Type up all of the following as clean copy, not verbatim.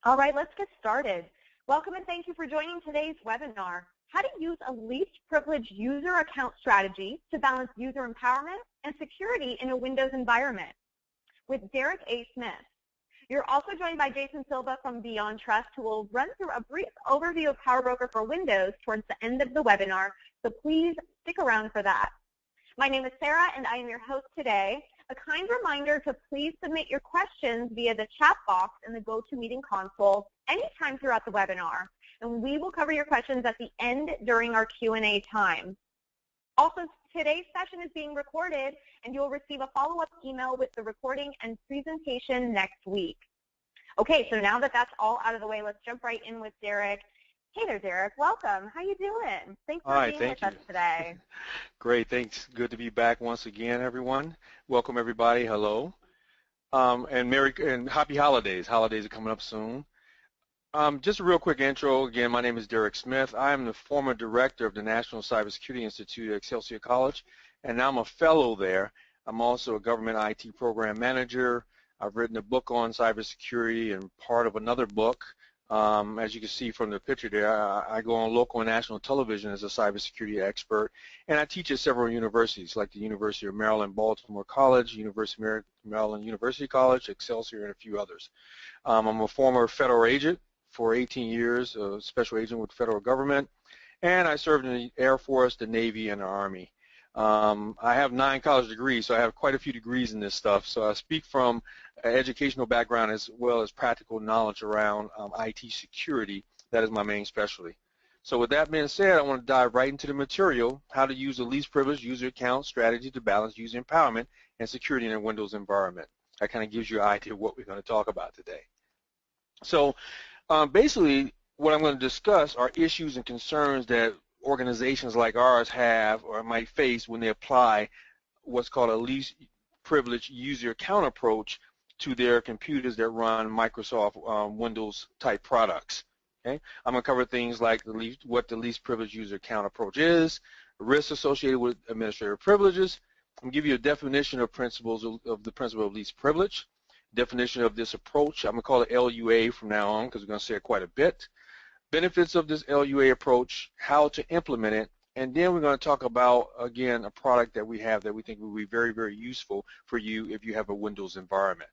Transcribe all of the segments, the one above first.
All right, let's get started. Welcome and thank you for joining today's webinar, How to Use a Least Privileged User Account Strategy to Balance User Empowerment and Security in a Windows Environment, with Derek A. Smith. You're also joined by Jason Silva from Beyond Trust, who will run through a brief overview of PowerBroker for Windows towards the end of the webinar, so please stick around for that. My name is Sarah, and I am your host today. A kind reminder to please submit your questions via the chat box in the GoToMeeting console anytime throughout the webinar, and we will cover your questions at the end during our Q&A time. Also, today's session is being recorded, and you'll receive a follow-up email with the recording and presentation next week. Okay, so now that that's all out of the way, let's jump right in with Derek. Hey there, Derek. Welcome. How you doing? Thanks for being with us today. Great. Thanks. Good to be back once again, everyone. Welcome, everybody. Hello. And happy holidays. Holidays are coming up soon. Just a real quick intro. Again, my name is Derek Smith. I am the former director of the National Cybersecurity Institute at Excelsior College, and now I'm a fellow there. I'm also a government IT program manager. I've written a book on cybersecurity and part of another book. As you can see from the picture there, I go on local and national television as a cybersecurity expert, and I teach at several universities like the University of Maryland, Baltimore College, University of Maryland University College, Excelsior, and a few others. I'm a former federal agent for 18 years, a special agent with the federal government, and I served in the Air Force, the Navy, and the Army. I have 9 college degrees, so I have quite a few degrees in this stuff. So I speak from an educational background as well as practical knowledge around IT security. That is my main specialty. So with that being said, I want to dive right into the material, how to use a least privileged user account strategy to balance user empowerment and security in a Windows environment. That kind of gives you an idea of what we're going to talk about today. So basically, what I'm going to discuss are issues and concerns that organizations like ours have or might face when they apply what's called a least privileged user account approach to their computers that run Microsoft Windows type products. Okay, I'm going to cover things like what the least privileged user account approach is, risks associated with administrative privileges. I'm going to give you a definition of principles of the principle of least privilege, definition of this approach. I'm going to call it LUA from now on because we're going to say it quite a bit. Benefits of this LUA approach, how to implement it, and then we're going to talk about, again, a product that we have that we think will be very, very useful for you if you have a Windows environment.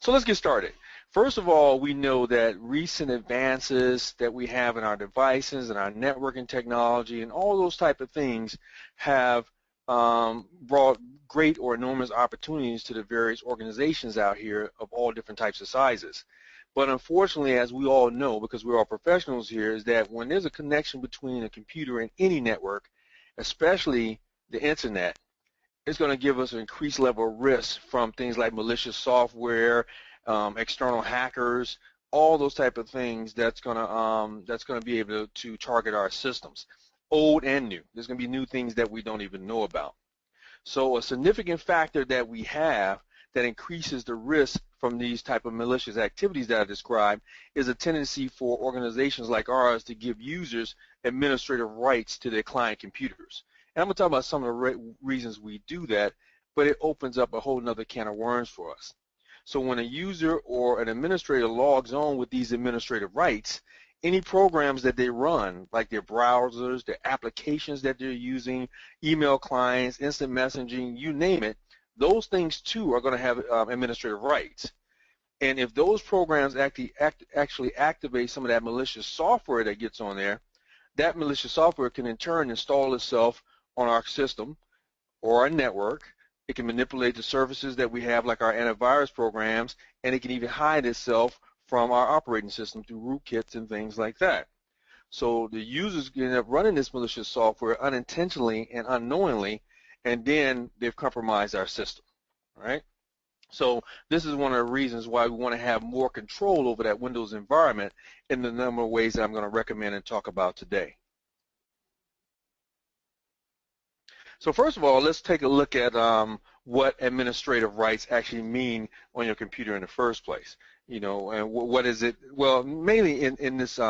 So let's get started. First of all, we know that recent advances that we have in our devices and our networking technology and all those type of things have brought great or enormous opportunities to the various organizations out here of all different types of sizes. But unfortunately, as we all know, because we're all professionals here, is that when there's a connection between a computer and any network, especially the internet, it's going to give us an increased level of risk from things like malicious software, external hackers, all those type of things that's going to be able to target our systems, old and new. There's going to be new things that we don't even know about. So a significant factor that we have that increases the risk from these type of malicious activities that I described is a tendency for organizations like ours to give users administrative rights to their client computers. And I'm going to talk about some of the reasons we do that, but it opens up a whole nother can of worms for us. So when a user or an administrator logs on with these administrative rights, any programs that they run, like their browsers, their applications that they're using, email clients, instant messaging, you name it, those things too are going to have administrative rights. And if those programs actually activate some of that malicious software that gets on there, that malicious software can in turn install itself on our system or our network. It can manipulate the services that we have, like our antivirus programs, and it can even hide itself from our operating system through rootkits and things like that. So the users end up running this malicious software unintentionally and unknowingly, and then they've compromised our system, right? So this is one of the reasons why we want to have more control over that Windows environment in the number of ways that I'm going to recommend and talk about today. So first of all, let's take a look at what administrative rights actually mean on your computer in the first place. You know, and what is it? Well, mainly in this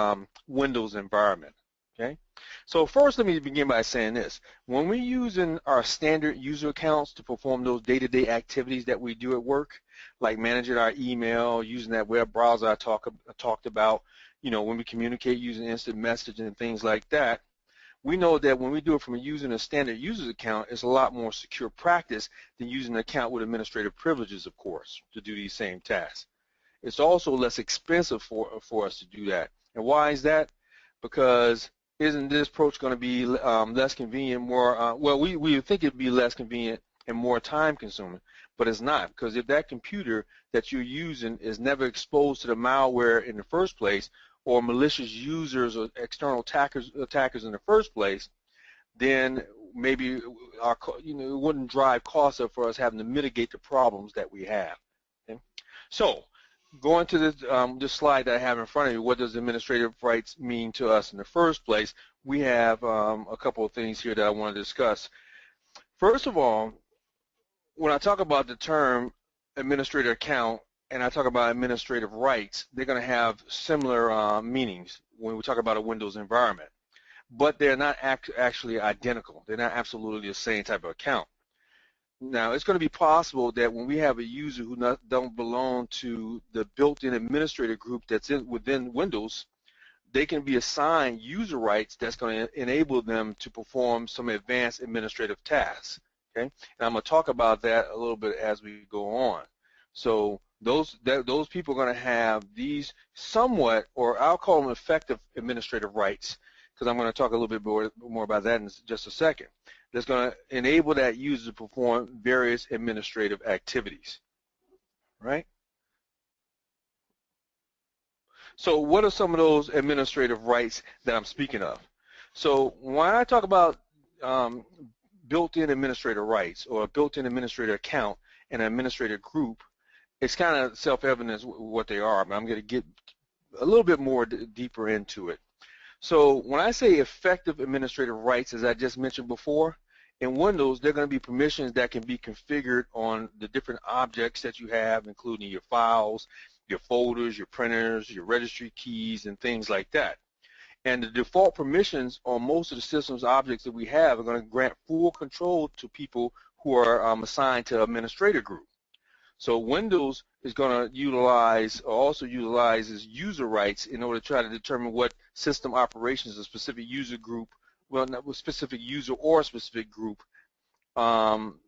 Windows environment. Okay, so first let me begin by saying this. When we're using our standard user accounts to perform those day-to-day activities that we do at work, like managing our email, using that web browser I talked about, when we communicate using instant messaging and things like that, we know that when we do it from using a standard user's account, it's a lot more secure practice than using an account with administrative privileges, of course, to do these same tasks. It's also less expensive for us to do that. And why is that? Because isn't this approach going to be less convenient, more, well, we would think it would be less convenient and more time consuming, but it's not, because if that computer that you're using is never exposed to the malware in the first place, or malicious users or external attackers in the first place, then maybe it wouldn't drive costs up for us having to mitigate the problems that we have. Okay? So going to this slide that I have in front of you, what does administrative rights mean to us in the first place? We have a couple of things here that I want to discuss. First of all, when I talk about the term administrator account and I talk about administrative rights, they're going to have similar meanings when we talk about a Windows environment, but they're not actually identical. They're not absolutely the same type of account. Now, it's going to be possible that when we have a user who don't belong to the built-in administrator group that's within Windows, they can be assigned user rights that's going to enable them to perform some advanced administrative tasks. Okay, and I'm going to talk about that a little bit as we go on. So those people are going to have these somewhat, or I'll call them effective administrative rights, because I'm going to talk a little bit more about that in just a second. That's going to enable that user to perform various administrative activities, right? So what are some of those administrative rights that I'm speaking of? So when I talk about built-in administrator rights or a built-in administrator account and an administrator group, it's kind of self-evident what they are, but I'm going to get a little bit more deeper into it. So when I say effective administrative rights, as I just mentioned before, in Windows, they're going to be permissions that can be configured on the different objects that you have, including your files, your folders, your printers, your registry keys, and things like that. And the default permissions on most of the system's objects that we have are going to grant full control to people who are assigned to administrator group. So Windows is going to also utilizes user rights in order to try to determine what system operations a specific user group, well, not a specific user or a specific group,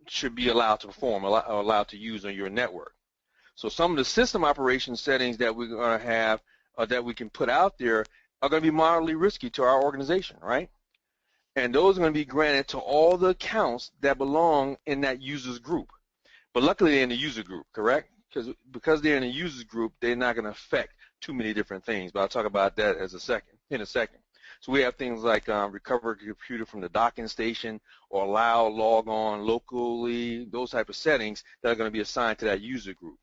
should be allowed to perform or allowed to use on your network. So some of the system operation settings that we're going to have that we can put out there are going to be moderately risky to our organization, right? And those are going to be granted to all the accounts that belong in that user's group. But luckily they're in the user group, correct? Because they're in a user group, they're not going to affect too many different things. But I'll talk about that in a second. So we have things like recover a computer from the docking station or allow log on locally, those type of settings that are going to be assigned to that user group.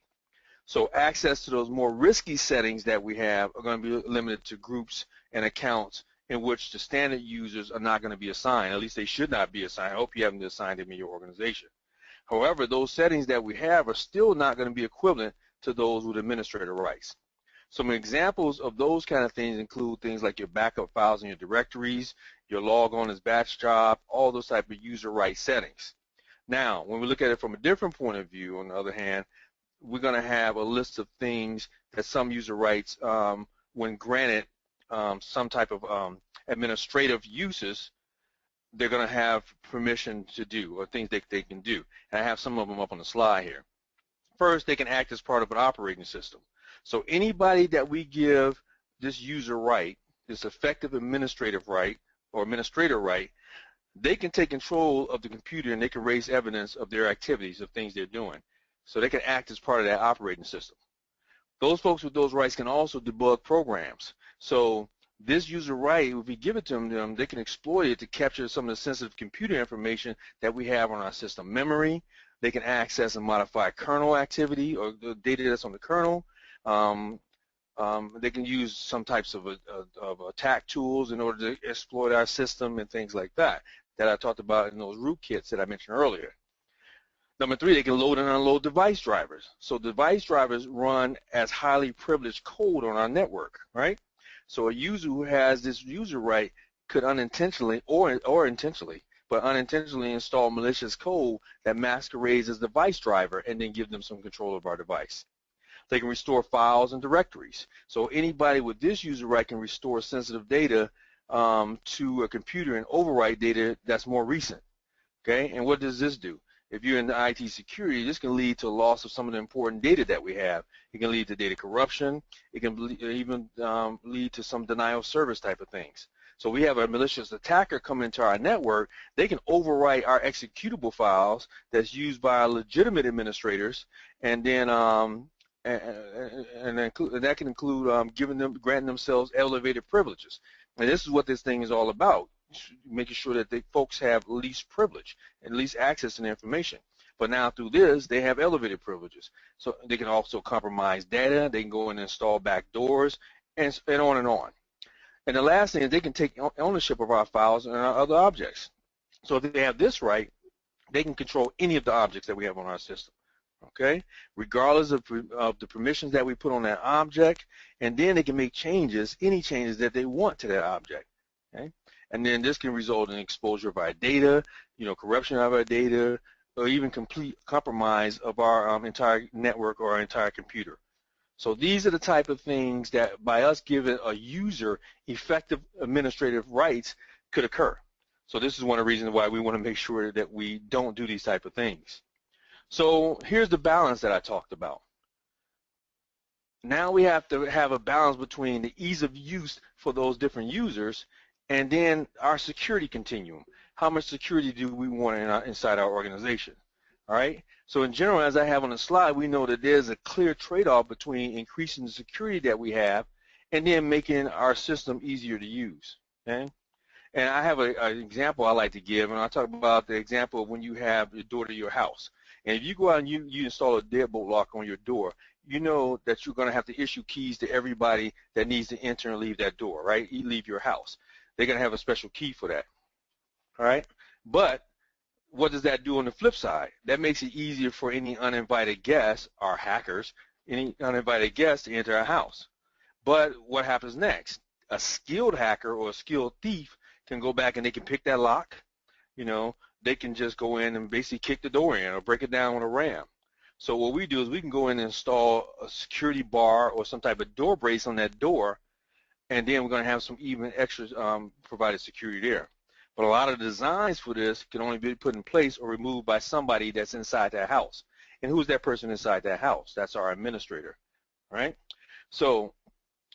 So access to those more risky settings that we have are going to be limited to groups and accounts in which the standard users are not going to be assigned. At least they should not be assigned. I hope you haven't assigned them in your organization. However, those settings that we have are still not going to be equivalent to those with administrator rights. Some examples of those kind of things include things like your backup files and your directories, your log on as batch job, all those type of user rights settings. Now, when we look at it from a different point of view, on the other hand, we're going to have a list of things that some user rights, when granted some type of administrative uses, they're going to have permission to do, or things that they can do. And I have some of them up on the slide here. First, they can act as part of an operating system. So anybody that we give this user right, this effective administrative right or administrator right, they can take control of the computer and they can raise evidence of their activities, of things they're doing. So they can act as part of that operating system. Those folks with those rights can also debug programs. So this user right, if we give it to them, they can exploit it to capture some of the sensitive computer information that we have on our system memory. They can access and modify kernel activity or the data that's on the kernel. They can use some types of attack tools in order to exploit our system and things like that I talked about in those rootkits that I mentioned earlier. Number three, they can load and unload device drivers. So device drivers run as highly privileged code on our network, right? So a user who has this user right could unintentionally or intentionally, but unintentionally install malicious code that masquerades as device driver and then give them some control of our device. They can restore files and directories. So anybody with this user right can restore sensitive data to a computer and overwrite data that's more recent. Okay, and what does this do? If you're in the IT security, this can lead to loss of some of the important data that we have. It can lead to data corruption. It can even lead to some denial of service type of things. So we have a malicious attacker come into our network. They can overwrite our executable files that's used by our legitimate administrators, and then that can include granting themselves elevated privileges. And this is what this thing is all about, making sure that the folks have least privilege and least access to the information. But now through this, they have elevated privileges. So they can also compromise data. They can go and install backdoors, and on and on. And the last thing is they can take ownership of our files and our other objects. So if they have this right, they can control any of the objects that we have on our system. Okay, regardless of the permissions that we put on that object, and then they can make changes, any changes that they want to that object. Okay, and then this can result in exposure of our data, corruption of our data, or even complete compromise of our entire network or our entire computer. So these are the type of things that by us giving a user effective administrative rights could occur. So this is one of the reasons why we want to make sure that we don't do these type of things. So here's the balance that I talked about. Now we have to have a balance between the ease of use for those different users and then our security continuum. How much security do we want inside our organization? All right. So in general, as I have on the slide, we know that there's a clear trade-off between increasing the security that we have and then making our system easier to use. Okay. And I have an example I like to give, and I'll talk about the example of when you have your door to your house. And if you go out and you install a deadbolt lock on your door, you know that you're going to have to issue keys to everybody that needs to enter and leave that door, right? You leave your house. They're going to have a special key for that, all right? But what does that do on the flip side? That makes it easier for any uninvited guests or hackers, any uninvited guests to enter our house. But what happens next? A skilled hacker or a skilled thief can go back and they can pick that lock, they can just go in and basically kick the door in or break it down with a ram. So what we do is we can go in and install a security bar or some type of door brace on that door, and then we're going to have some even extra provided security there. But a lot of the designs for this can only be put in place or removed by somebody that's inside that house. And who's that person inside that house? That's our administrator, right? So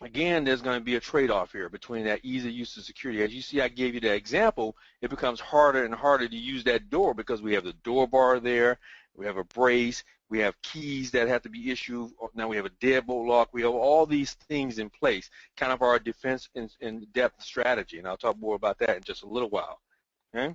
again, there's going to be a trade-off here between that ease of use of security. As you see, I gave you that example. It becomes harder and harder to use that door because we have the door bar there, we have a brace, we have keys that have to be issued. Now we have a deadbolt lock. We have all these things in place, kind of our defense in depth strategy, and I'll talk more about that in just a little while. Okay?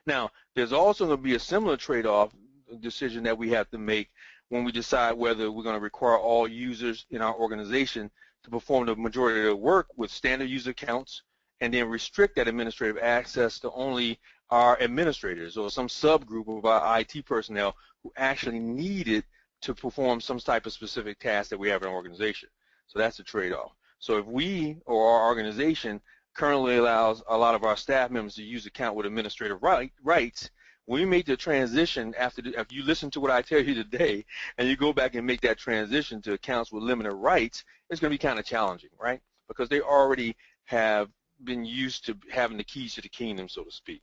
Now, there's also going to be a similar trade-off decision that we have to make when we decide whether we're going to require all users in our organization to perform the majority of their work with standard user accounts and then restrict that administrative access to only our administrators or some subgroup of our IT personnel who actually need it to perform some type of specific task that we have in our organization. So that's the trade-off. So if we or our organization currently allows a lot of our staff members to use account with administrative rights, when we make the transition after you listen to what I tell you today and you go back and make that transition to accounts with limited rights, it's going to be kind of challenging, right? Because they already have been used to having the keys to the kingdom, so to speak.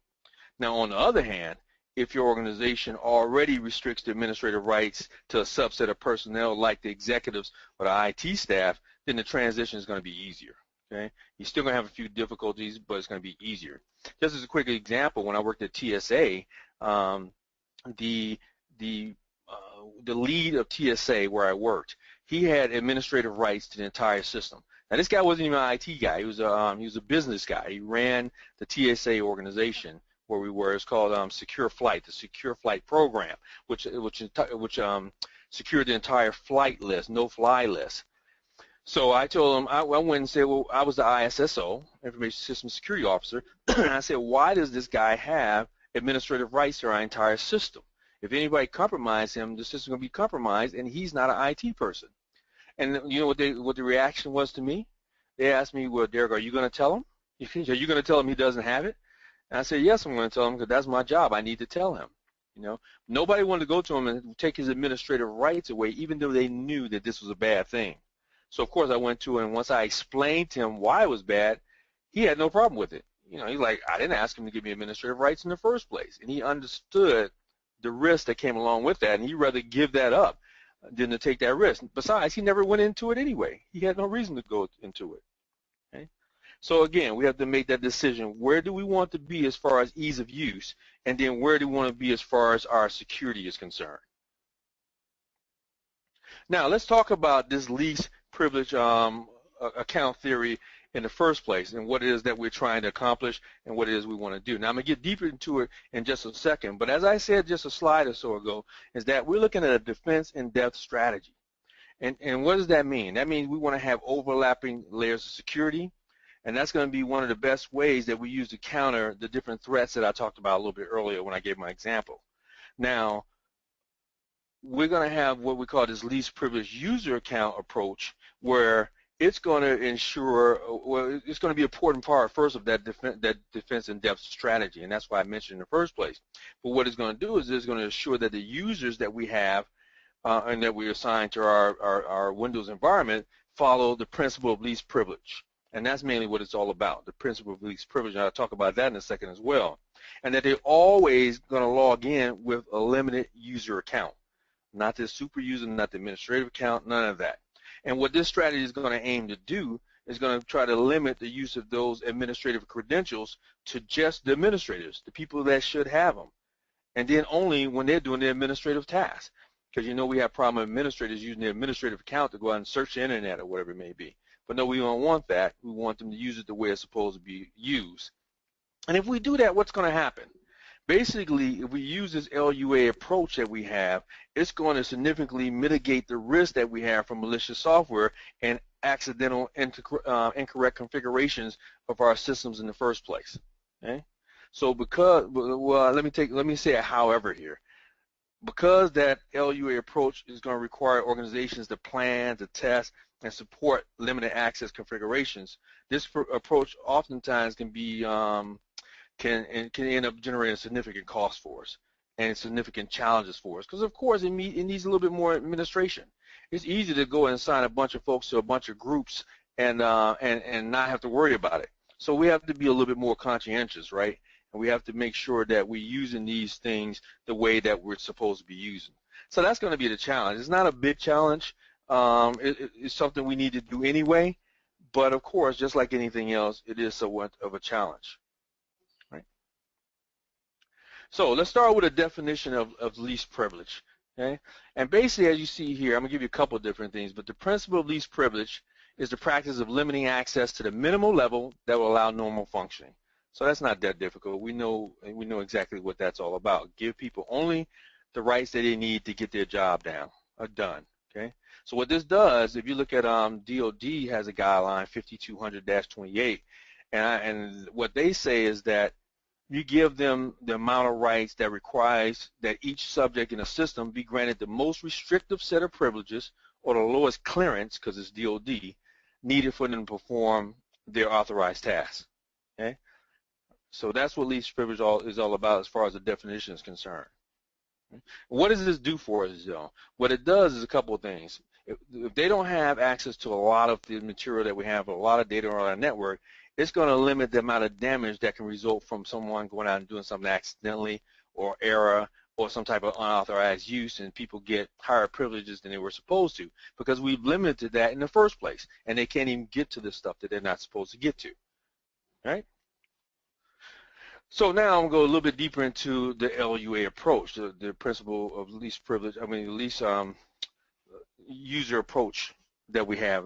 Now, on the other hand, if your organization already restricts the administrative rights to a subset of personnel like the executives or the IT staff, then the transition is going to be easier. Okay? You're still going to have a few difficulties, but it's going to be easier. Just as a quick example, when I worked at TSA, the lead of TSA where I worked, he had administrative rights to the entire system. Now this guy wasn't even an IT guy. He was a business guy. He ran the TSA organization where we were. It's called Secure Flight, the Secure Flight Program, which secured the entire flight list, no-fly list. So I told him, I went and said, well, I was the ISSO, Information System Security Officer, and I said, why does this guy have administrative rights to our entire system? If anybody compromises him, the system's going to be compromised, and he's not an IT person. And you know what the reaction was to me? They asked me, well, Derek, are you going to tell him? Are you going to tell him he doesn't have it? And I said, yes, I'm going to tell him because that's my job. I need to tell him. You know, nobody wanted to go to him and take his administrative rights away, even though they knew that this was a bad thing. So of course I went to him, and once I explained to him why it was bad, he had no problem with it. You know, he's like, I didn't ask him to give me administrative rights in the first place, and he understood the risk that came along with that, and he'd rather give that up than to take that risk. Besides, he never went into it anyway. He had no reason to go into it. Okay? So again, we have to make that decision. Where do we want to be as far as ease of use, and then where do we want to be as far as our security is concerned? Now, let's talk about this least privilege account theory in the first place, and what it is that we're trying to accomplish and what it is we want to do. Now, I'm going to get deeper into it in just a second, but as I said just a slide or so ago, is that we're looking at a defense in depth strategy. And what does that mean? That means we want to have overlapping layers of security, and that's going to be one of the best ways that we use to counter the different threats that I talked about a little bit earlier when I gave my example. Now, we're going to have what we call this least privileged user account approach, where it's going to ensure, well, it's going to be an important part first of that defense in depth strategy, and that's why I mentioned in the first place. But what it's going to do is it's going to ensure that the users that we have and that we assign to our Windows environment follow the principle of least privilege. And that's mainly what it's all about, the principle of least privilege. And I'll talk about that in a second as well. And that they're always going to log in with a limited user account, not the super user, not the administrative account, none of that. And what this strategy is going to aim to do is going to try to limit the use of those administrative credentials to just the administrators, the people that should have them, and then only when they're doing the administrative tasks. Because you know we have problem administrators using their administrative account to go out and search the internet or whatever it may be. But no, we don't want that. We want them to use it the way it's supposed to be used. And if we do that, what's going to happen? Basically, if we use this LUA approach that we have, it's going to significantly mitigate the risk that we have from malicious software and accidental incorrect configurations of our systems in the first place. Okay? So because, well, let me say a however here. Because that LUA approach is going to require organizations to plan, to test, and support limited access configurations, this approach oftentimes can be can end up generating significant costs for us and significant challenges for us, because of course it needs a little bit more administration. It's easy to go and assign a bunch of folks to a bunch of groups and not have to worry about it. So we have to be a little bit more conscientious, right? And we have to make sure that we're using these things the way that we're supposed to be using. So that's going to be the challenge. It's not a big challenge. It's something we need to do anyway, but of course, just like anything else, it is somewhat of a challenge. So let's start with a definition of least privilege. Okay? And basically, as you see here, I'm going to give you a couple of different things, but the principle of least privilege is the practice of limiting access to the minimal level that will allow normal functioning. So that's not that difficult. We know exactly what that's all about. Give people only the rights that they need to get their job done. Okay? So what this does, if you look at DOD has a guideline 5200-28, and what they say is that you give them the amount of rights that requires that each subject in a system be granted the most restrictive set of privileges or the lowest clearance, because it's DOD, needed for them to perform their authorized tasks. Okay? So that's what least privilege is all about as far as the definition is concerned. What does this do for us, though? What it does is a couple of things. If they don't have access to a lot of the material that we have, a lot of data on our network, it's going to limit the amount of damage that can result from someone going out and doing something accidentally or error or some type of unauthorized use, and people get higher privileges than they were supposed to because we've limited that in the first place, and they can't even get to the stuff that they're not supposed to get to. Right? So now I'm going to go a little bit deeper into the LUA approach, the principle of least privilege, least user approach that we have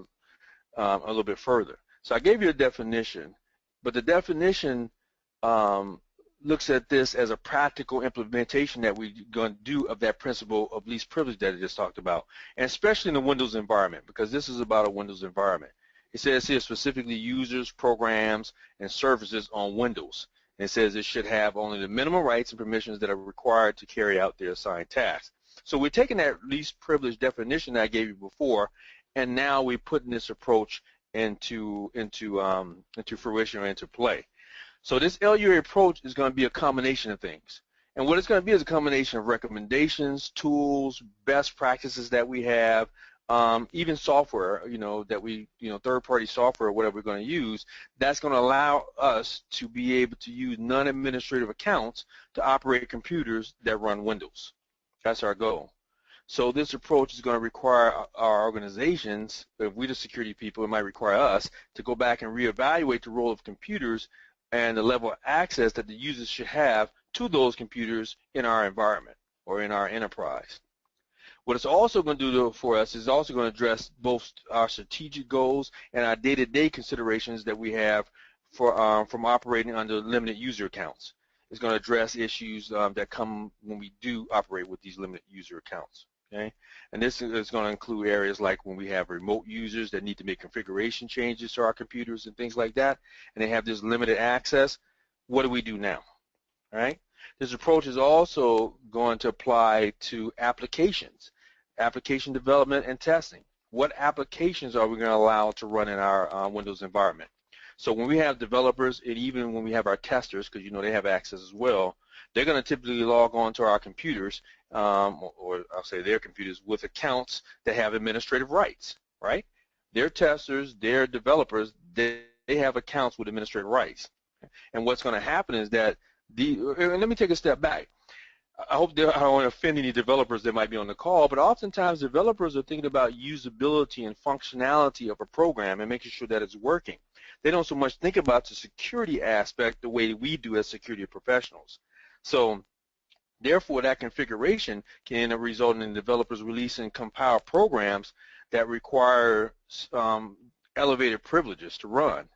a little bit further. So I gave you a definition, but the definition looks at this as a practical implementation that we're going to do of that principle of least privilege that I just talked about, and especially in the Windows environment, because this is about a Windows environment. It says here specifically users, programs, and services on Windows. And it says it should have only the minimum rights and permissions that are required to carry out their assigned tasks. So we're taking that least privilege definition that I gave you before, and now we're putting this approach into fruition or into play. So this LUA approach is going to be a combination of things. And what it's going to be is a combination of recommendations, tools, best practices that we have, even software, that we, third-party software or whatever we're going to use, that's going to allow us to be able to use non-administrative accounts to operate computers that run Windows. That's our goal. So this approach is going to require our organizations, if we're the security people, it might require us to go back and reevaluate the role of computers and the level of access that the users should have to those computers in our environment or in our enterprise. What it's also going to do for us is also going to address both our strategic goals and our day-to-day considerations that we have for from operating under limited user accounts. It's going to address issues that come when we do operate with these limited user accounts. Okay, and this is going to include areas like when we have remote users that need to make configuration changes to our computers and things like that, and they have this limited access. What do we do now? All right. This approach is also going to apply to applications, application development and testing. What applications are we going to allow to run in our Windows environment? So when we have developers, and even when we have our testers, because they have access as well, they're going to typically log on to our computers, or I'll say their computers, with accounts that have administrative rights, right? Their testers, their developers, they have accounts with administrative rights. And what's going to happen is that and let me take a step back. I hope I don't want to offend any developers that might be on the call, but oftentimes developers are thinking about usability and functionality of a program and making sure that it's working. They don't so much think about the security aspect the way we do as security professionals. So therefore, that configuration can result in developers releasing compiled programs that require elevated privileges to run.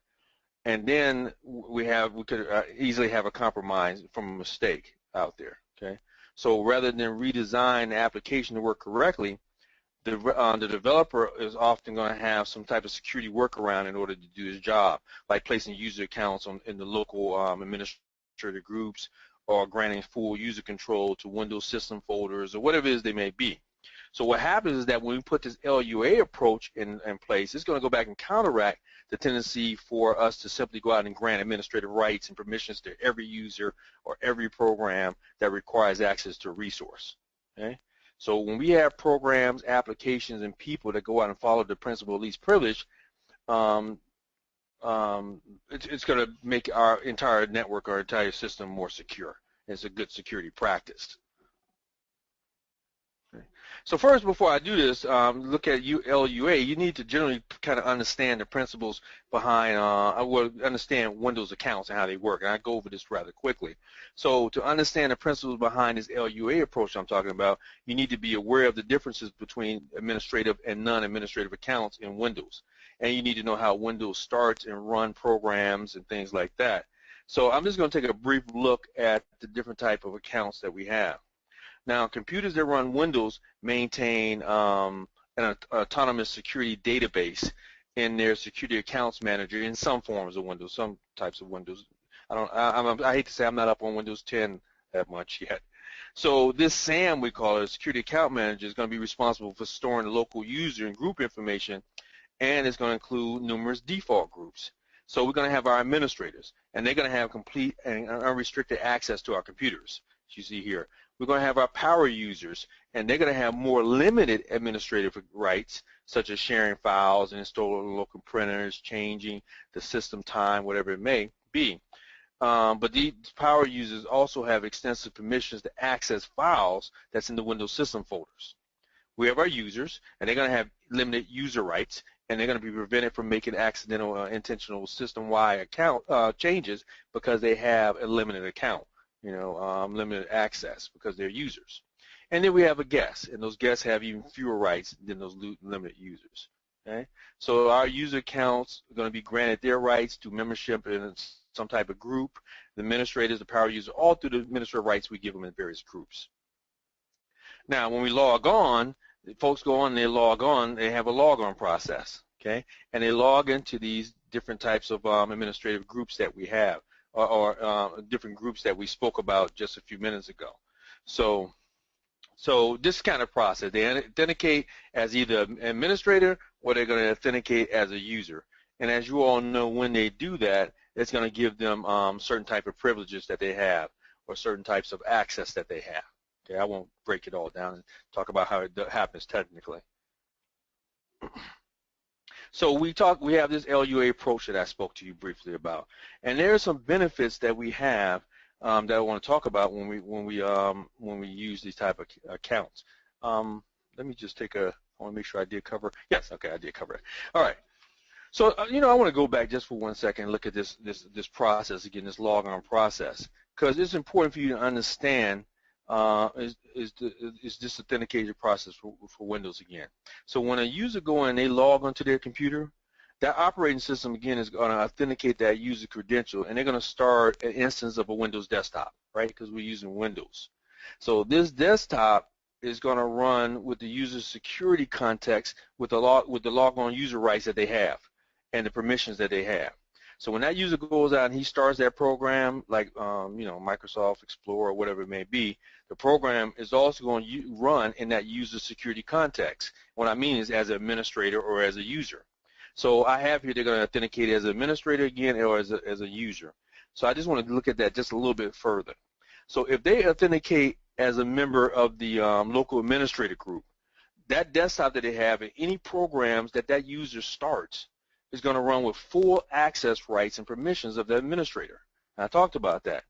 And then we could easily have a compromise from a mistake out there. Okay, so rather than redesign the application to work correctly, the developer is often going to have some type of security workaround in order to do his job, like placing user accounts in the local administrative groups, or granting full user control to Windows system folders, or whatever it is they may be. So what happens is that when we put this LUA approach in place, it's going to go back and counteract the tendency for us to simply go out and grant administrative rights and permissions to every user or every program that requires access to a resource. Okay? So when we have programs, applications, and people that go out and follow the principle of least privilege, it's going to make our entire network, our entire system more secure. It's a good security practice. Okay. So first, before I do this, look at LUA, you need to generally kind of understand the principles behind, understand Windows accounts and how they work, and I go over this rather quickly. So to understand the principles behind this LUA approach I'm talking about, you need to be aware of the differences between administrative and non-administrative accounts in Windows. And you need to know how Windows starts and run programs and things like that. So I'm just going to take a brief look at the different type of accounts that we have. Now, computers that run Windows maintain an autonomous security database in their security accounts manager in some forms of Windows, some types of Windows. I hate to say I'm not up on Windows 10 that much yet. So this SAM, we call it, a security account manager, is going to be responsible for storing the local user and group information, and it's going to include numerous default groups. So we're going to have our administrators, and they're going to have complete and unrestricted access to our computers, as you see here. We're going to have our power users, and they're going to have more limited administrative rights, such as sharing files and installing local printers, changing the system time, whatever it may be. But these power users also have extensive permissions to access files that's in the Windows system folders. We have our users, and they're going to have limited user rights, and they're going to be prevented from making accidental or intentional system-wide account changes because they have a limited account. Limited access because they're users. And then we have a guest, and those guests have even fewer rights than those limited users. Okay? So our user accounts are going to be granted their rights to membership in some type of group. The administrators, the power users, all through the administrative rights we give them in various groups. Now, when we log on, folks go on, they log on, they have a log-on process, okay? And they log into these different types of administrative groups that we have, or different groups that we spoke about just a few minutes ago. So this kind of process, they authenticate as either an administrator or they're going to authenticate as a user. And as you all know, when they do that, it's going to give them certain type of privileges that they have or certain types of access that they have. Okay, I won't break it all down and talk about how it happens technically. So we have this LUA approach that I spoke to you briefly about, and there are some benefits that we have that I want to talk about when we use these type of accounts. Let me just I want to make sure I did cover. Yes, okay, I did cover it. All right. So I want to go back just for 1 second and look at this process again, this logon process, because it's important for you to understand is this authentication process for Windows again. So when a user go in, they log onto their computer, that operating system again is going to authenticate that user credential, and they're going to start an instance of a Windows desktop, right? Because we're using Windows. So this desktop is going to run with the user security context with the logon user rights that they have and the permissions that they have. So when that user goes out and he starts that program, like Microsoft Explorer or whatever it may be, the program is also going to run in that user security context. What I mean is as an administrator or as a user. So I have here they're going to authenticate as an administrator again or as a user. So I just want to look at that just a little bit further. So if they authenticate as a member of the local administrator group, that desktop that they have and any programs that user starts is going to run with full access rights and permissions of the administrator. And I talked about that.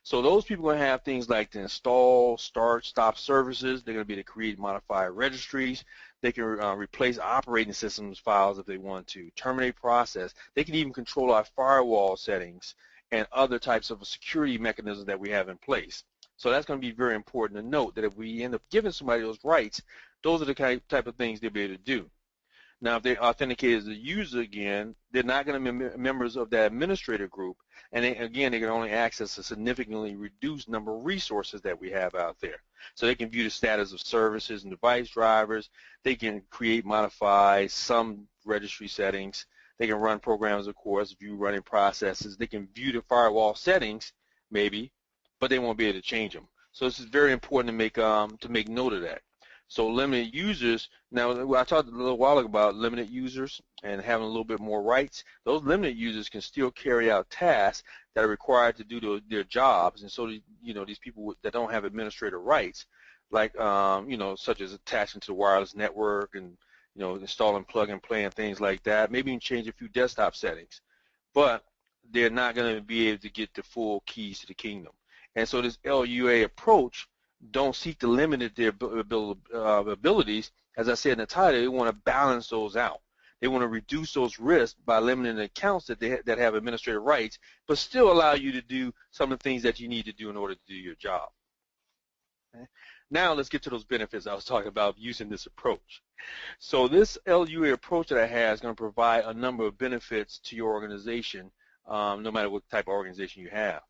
So those people are going to have things like to install, start, stop services. They're going to be able to create, modify registries. They can replace operating systems files if they want to, terminate process. They can even control our firewall settings and other types of security mechanisms that we have in place. So that's going to be very important to note that if we end up giving somebody those rights, those are the type of things they'll be able to do. Now, if they authenticate as a user again, they're not going to be members of that administrator group, and they can only access a significantly reduced number of resources that we have out there. So they can view the status of services and device drivers. They can create, modify some registry settings. They can run programs, of course, view running processes. They can view the firewall settings, maybe, but they won't be able to change them. So this is very important to make note of that. So limited users, now I talked a little while ago about limited users and having a little bit more rights. Those limited users can still carry out tasks that are required to do their jobs, and so these people that don't have administrator rights, like such as attaching to the wireless network and installing plug and play and things like that, maybe even change a few desktop settings, but they're not going to be able to get the full keys to the kingdom. And so this LUA approach don't seek to limit their abilities. As I said in the title, they want to balance those out. They want to reduce those risks by limiting the accounts that have administrative rights, but still allow you to do some of the things that you need to do in order to do your job. Okay. Now let's get to those benefits I was talking about using this approach. So this LUA approach that I have is going to provide a number of benefits to your organization, no matter what type of organization you have.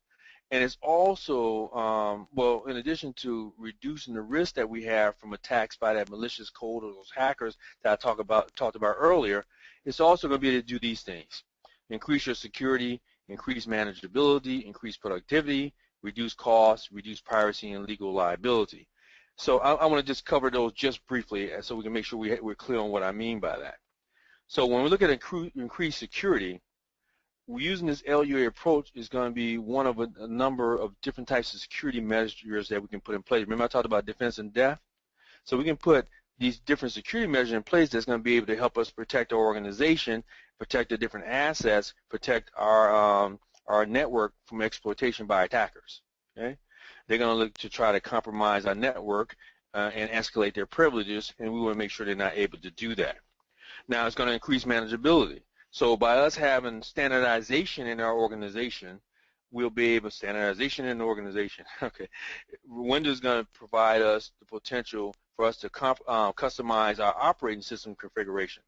And it's also, in addition to reducing the risk that we have from attacks by that malicious code or those hackers that I talked about earlier, it's also going to be able to do these things: increase your security, increase manageability, increase productivity, reduce costs, reduce piracy and legal liability. So I want to just cover those just briefly so we can make sure we're clear on what I mean by that. So when we look at increased security, using this LUA approach is going to be one of a number of different types of security measures that we can put in place. Remember I talked about defense in depth? So we can put these different security measures in place that's going to be able to help us protect our organization, protect the different assets, protect our network from exploitation by attackers. Okay? They're going to look to try to compromise our network and escalate their privileges, and we want to make sure they're not able to do that. Now it's going to increase manageability. So by us having standardization in our organization, we'll be able okay. Windows is going to provide us the potential for us to customize our operating system configuration.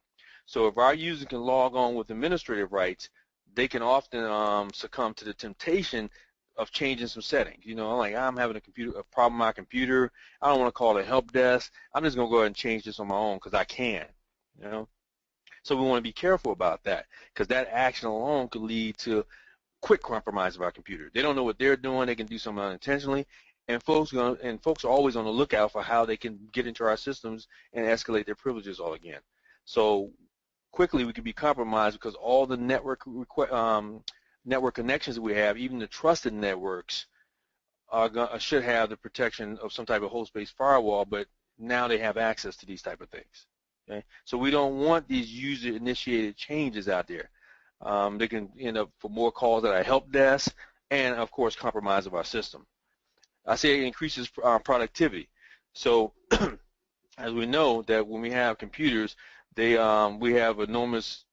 So if our user can log on with administrative rights, they can often succumb to the temptation of changing some settings. Like I'm having a problem with my computer. I don't want to call the help desk. I'm just going to go ahead and change this on my own because I can. So we want to be careful about that because that action alone could lead to quick compromise of our computer. They don't know what they're doing. They can do something unintentionally, and folks are always on the lookout for how they can get into our systems and escalate their privileges all again. So quickly we could be compromised because all the network connections that we have, even the trusted networks, should have the protection of some type of host-based firewall, but now they have access to these type of things. Okay? So we don't want these user-initiated changes out there. They can end up for more calls at our help desk and, of course, compromise of our system. I say it increases productivity. So as we know that when we have computers, we have enormous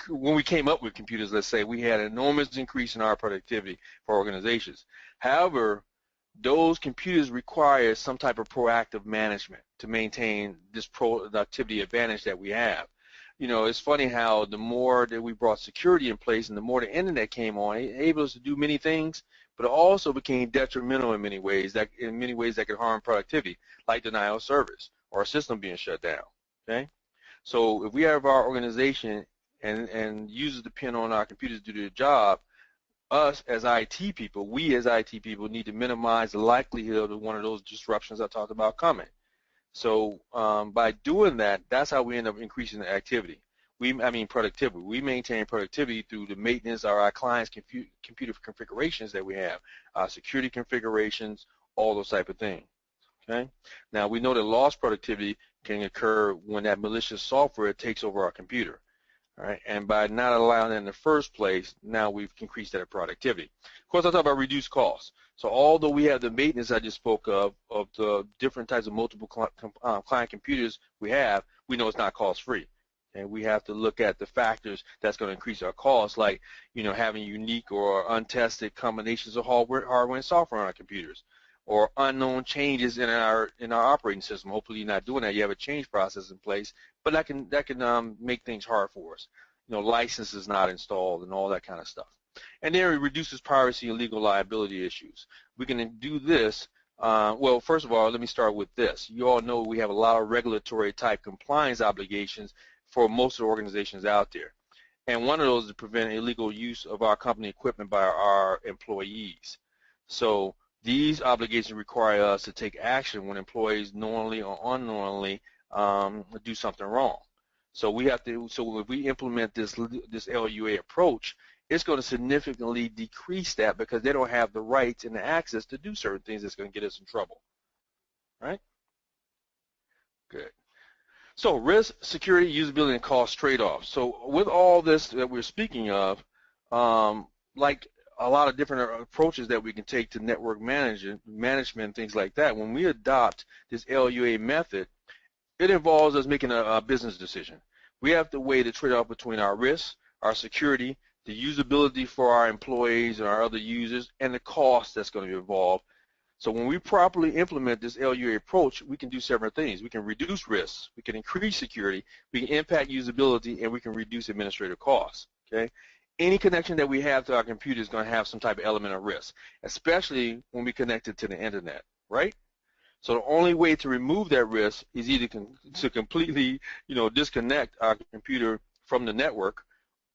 when we came up with computers, let's say, we had an enormous increase in our productivity for organizations. However, those computers require some type of proactive management to maintain this productivity advantage that we have. You know, it's funny how the more that we brought security in place and the more the internet came on, it enabled us to do many things, but it also became detrimental in many ways that could harm productivity, like denial of service or a system being shut down. Okay, so if we have our organization and users depend on our computers to do their job, us as IT people, we as IT people need to minimize the likelihood of one of those disruptions I talked about coming. So by doing that, that's how we end up increasing the activity. Productivity. We maintain productivity through the maintenance of our clients' computer configurations that we have, security configurations, all those type of things. Okay. Now we know that lost productivity can occur when that malicious software takes over our computer. All right, and by not allowing that in the first place, now we've increased that productivity. Of course, I talk about reduced costs. So although we have the maintenance I just spoke of the different types of multiple client computers we have, we know it's not cost-free. And we have to look at the factors that's going to increase our costs, like, you know, having unique or untested combinations of hardware and software on our computers, or unknown changes in our operating system. Hopefully you're not doing that. You have a change process in place, but that can make things hard for us. You know, licenses not installed and all that kind of stuff. And then it reduces piracy and legal liability issues. We can do this. Well, first of all, let me start with this. You all know we have a lot of regulatory type compliance obligations for most of the organizations out there. And one of those is to prevent illegal use of our company equipment by our employees. So these obligations require us to take action when employees knowingly or unknowingly do something wrong. So we have to. So if we implement this LUA approach, it's going to significantly decrease that because they don't have the rights and the access to do certain things that's going to get us in trouble. Right? Good. So risk, security, usability, and cost trade-offs. So with all this that we're speaking of, like a lot of different approaches that we can take to network management, things like that, when we adopt this LUA method, it involves us making a business decision. We have to weigh the trade-off between our risks, our security, the usability for our employees and our other users, and the cost that's going to be involved. So when we properly implement this LUA approach, we can do several things. We can reduce risks, we can increase security, we can impact usability, and we can reduce administrative costs. Okay? Any connection that we have to our computer is going to have some type of element of risk, especially when we connect it to the internet, right? So the only way to remove that risk is either to completely, you know, disconnect our computer from the network,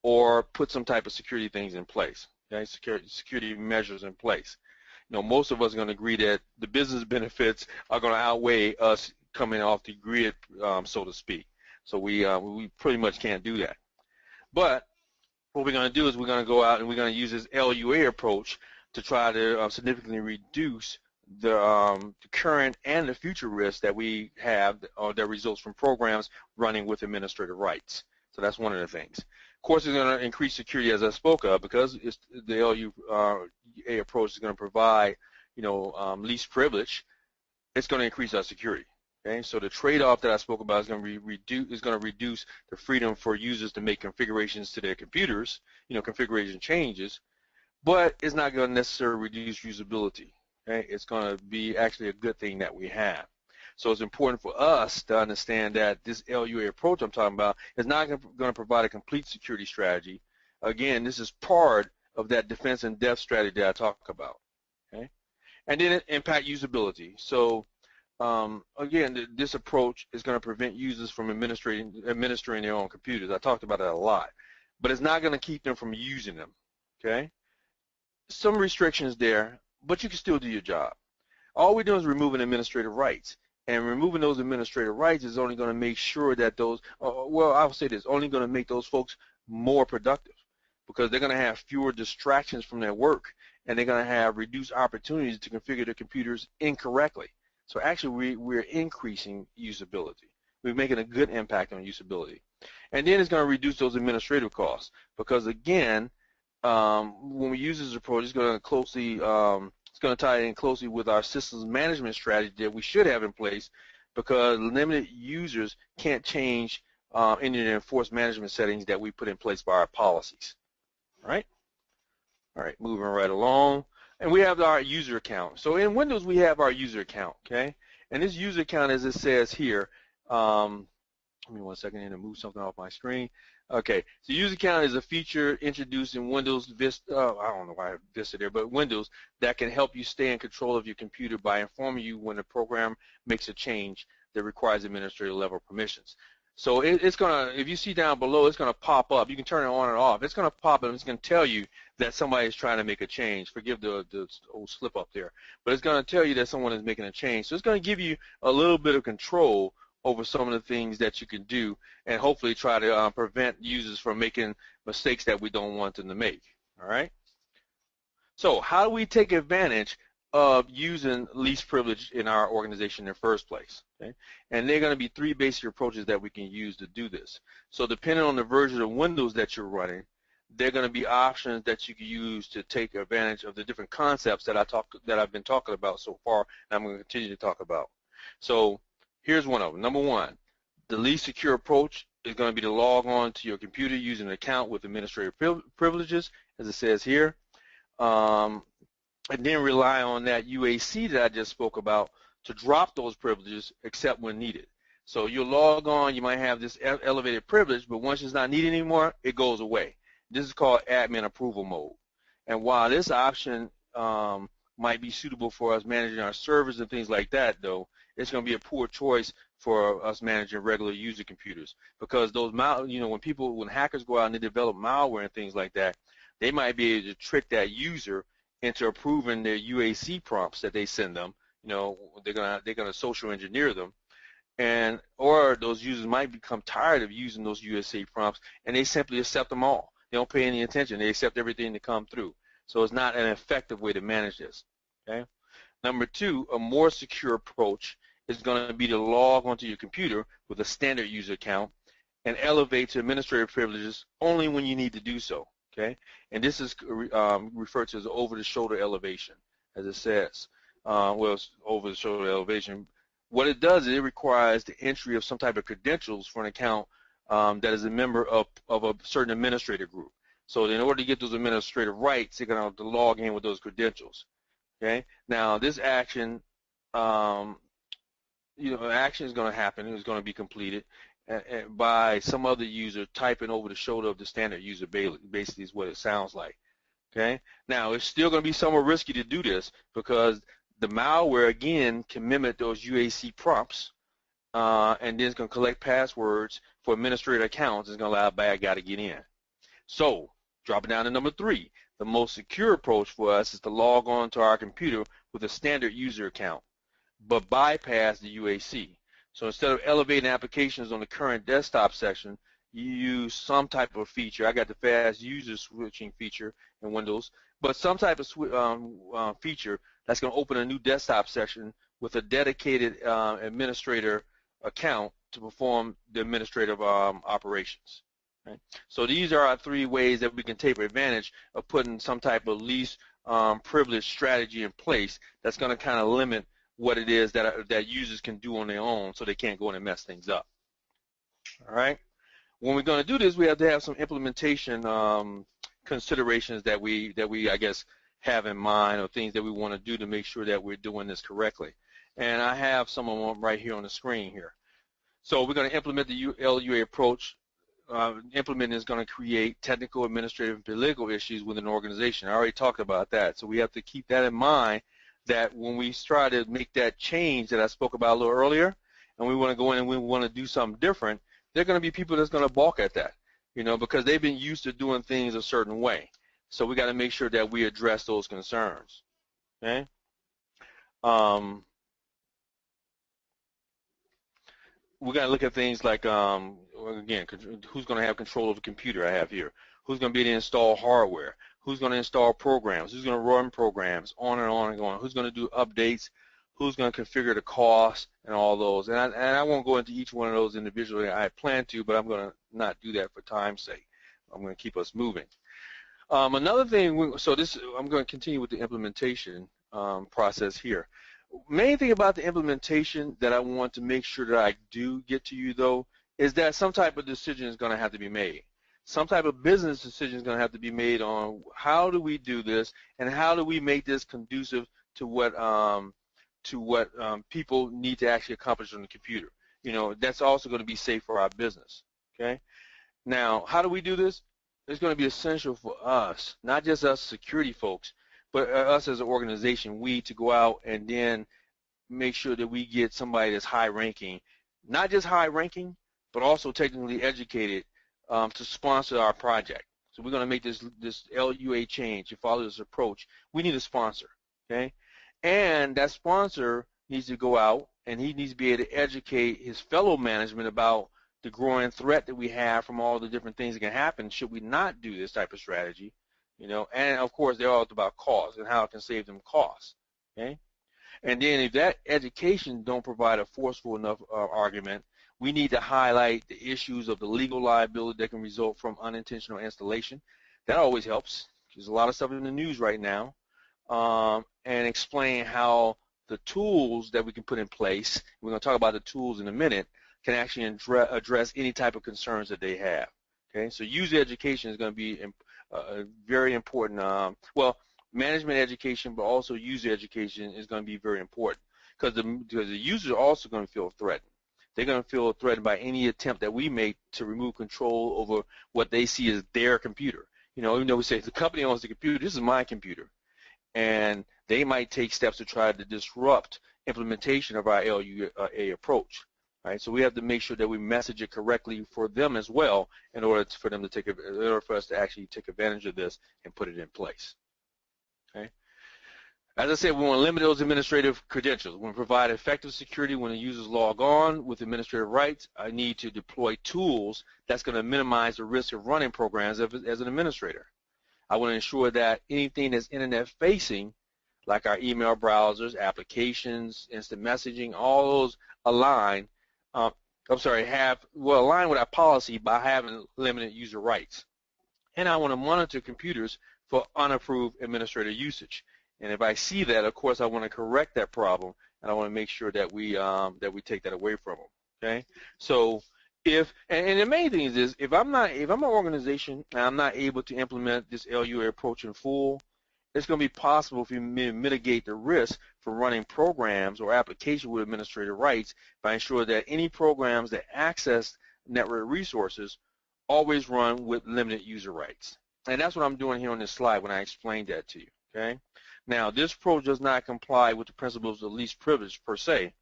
or put some type of security things in place. Okay, security measures in place. You know, most of us are going to agree that the business benefits are going to outweigh us coming off the grid, so to speak. So we pretty much can't do that. But what we're going to do is we're going to go out and we're going to use this LUA approach to try to significantly reduce the current and the future risks that we have or that results from programs running with administrative rights. So that's one of the things. Of course, it's going to increase security, as I spoke of, because the LUA approach is going to provide, you know, least privilege. It's going to increase our security. Okay, so the trade-off that I spoke about is going to reduce the freedom for users to make configurations to their computers, you know, configuration changes, but it's not going to necessarily reduce usability. Okay, it's going to be actually a good thing that we have. So it's important for us to understand that this LUA approach I'm talking about is not going to provide a complete security strategy. Again, this is part of that defense and depth strategy that I talk about. Okay, and then it impact usability. So again, this approach is going to prevent users from administering their own computers. I talked about that a lot, but it's not going to keep them from using them. Okay, some restrictions there, but you can still do your job. All we're doing is removing administrative rights. And removing those administrative rights is only going to make sure that those, well, I'll say this, only going to make those folks more productive, because they're going to have fewer distractions from their work, and they're going to have reduced opportunities to configure their computers incorrectly. So actually, we're increasing usability. We're making a good impact on usability. And then it's going to reduce those administrative costs, because again, when we use this approach, it's going to closely, it's going to tie in closely with our systems management strategy that we should have in place, because limited users can't change any of the enforced management settings that we put in place by our policies. All right? All right, moving right along. And we have our user account. So in Windows, we have our user account, okay? And this user account, as it says here, let me 1 second here to move something off my screen. Okay, so user account is a feature introduced in Windows Vista, I don't know why I have Vista there, but Windows, that can help you stay in control of your computer by informing you when the program makes a change that requires administrative level permissions. So it's going to, if you see down below, it's going to pop up. You can turn it on and off. It's going to pop up and it's going to tell you that somebody is trying to make a change. Forgive the old slip up there. But it's going to tell you that someone is making a change. So it's going to give you a little bit of control over some of the things that you can do, and hopefully try to prevent users from making mistakes that we don't want them to make. All right? So how do we take advantage of using least privilege in our organization in the first place? Okay? And there are going to be 3 basic approaches that we can use to do this. So depending on the version of Windows that you're running, there are going to be options that you can use to take advantage of the different concepts that I've been talking about so far, and I'm going to continue to talk about. So here's one of them. Number 1, the least secure approach is going to be to log on to your computer using an account with administrative privileges, as it says here, and then rely on that UAC that I just spoke about to drop those privileges except when needed. So you'll log on, you might have this elevated privilege, but once it's not needed anymore, it goes away. This is called admin approval mode. And while this option might be suitable for us managing our servers and things like that, though, it's going to be a poor choice for us managing regular user computers, because those, when hackers go out and they develop malware and things like that, they might be able to trick that user into approving their UAC prompts that they send them. They're gonna social engineer them, or those users might become tired of using those UAC prompts and they simply accept them all. They don't pay any attention. They accept everything that comes through. So it's not an effective way to manage this. Okay. Number 2, a more secure approach is going to be to log onto your computer with a standard user account and elevate to administrative privileges only when you need to do so. Okay, and this is referred to as over-the-shoulder elevation, as it says. Well, it's over-the-shoulder elevation. What it does is it requires the entry of some type of credentials for an account that is a member of a certain administrator group. So in order to get those administrative rights, they're going to have to log in with those credentials. Okay, now this action, action is going to happen. It's going to be completed by some other user typing over the shoulder of the standard user, basically is what it sounds like. Okay. Now it's still going to be somewhat risky to do this, because the malware again can mimic those UAC prompts, and then it's going to collect passwords for administrator accounts. It's going to allow a bad guy to get in. So dropping down to number 3, the most secure approach for us is to log on to our computer with a standard user account, but bypass the UAC. So instead of elevating applications on the current desktop section, you use some type of feature. I got the fast user switching feature in Windows, but some type of feature that's going to open a new desktop section with a dedicated administrator account to perform the administrative operations. Right? So these are our 3 ways that we can take advantage of putting some type of least privilege strategy in place that's going to kind of limit what it is that users can do on their own, so they can't go in and mess things up. All right. When we're going to do this, we have to have some implementation considerations that we I guess have in mind, or things that we want to do to make sure that we're doing this correctly. And I have some of them right here on the screen here. So we're going to implement the LUA approach. Implementing is going to create technical, administrative, and political issues within an organization. I already talked about that. So we have to keep that in mind, that when we try to make that change that I spoke about a little earlier, and we want to go in and we want to do something different, there are going to be people that's going to balk at that, because they've been used to doing things a certain way. So we got to make sure that we address those concerns. Okay. we're going to look at things like, again, who's going to have control of the computer I have here? Who's going to be able to install hardware? Who's going to install programs? Who's going to run programs? On and on. Who's going to do updates? Who's going to configure the cost and all those? And I won't go into each one of those individually. I plan to, but I'm going to not do that for time's sake. I'm going to keep us moving. Another thing, I'm going to continue with the implementation process here. Main thing about the implementation that I want to make sure that I do get to you, though, is that some type of decision is going to have to be made. Some type of business decision is going to have to be made on how do we do this and how do we make this conducive to what people need to actually accomplish on the computer. You know, that's also going to be safe for our business. Okay. Now, how do we do this? It's going to be essential for us, not just us security folks, but us as an organization, we to go out and then make sure that we get somebody that's high ranking, not just high ranking, but also technically educated to sponsor our project. So we're going to make this LUA change, to follow this approach. We need a sponsor, okay? And that sponsor needs to go out and he needs to be able to educate his fellow management about the growing threat that we have from all the different things that can happen should we not do this type of strategy, you know, and of course they're all about cost and how it can save them costs, okay? And then if that education don't provide a forceful enough argument, we need to highlight the issues of the legal liability that can result from unintentional installation. That always helps. There's a lot of stuff in the news right now, and explain how the tools that we can put in place, we're going to talk about the tools in a minute, can actually address any type of concerns that they have. Okay, so user education is going to be very important. Well, management education, but also user education is going to be very important because the users are also going to feel threatened. They're going to feel threatened by any attempt that we make to remove control over what they see as their computer. You know, even though we say the company owns the computer, this is my computer, and they might take steps to try to disrupt implementation of our LUA approach. Right, so we have to make sure that we message it correctly for them as well, in order for them to in order for us to actually take advantage of this and put it in place. Okay. As I said, we want to limit those administrative credentials. We want to provide effective security when the users log on with administrative rights. I need to deploy tools that's going to minimize the risk of running programs as an administrator. I want to ensure that anything that's internet facing, like our email browsers, applications, instant messaging, all those align. Align with our policy by having limited user rights. And I want to monitor computers for unapproved administrator usage. And if I see that, of course, I want to correct that problem, and I want to make sure that we take that away from them. Okay. So and the main thing is if I'm an organization and I'm not able to implement this LUA approach in full, it's going to be possible for you to mitigate the risk for running programs or applications with administrative rights by ensuring that any programs that access network resources always run with limited user rights. And that's what I'm doing here on this slide when I explained that to you. Okay. Now, this approach does not comply with the principles of least privilege per se,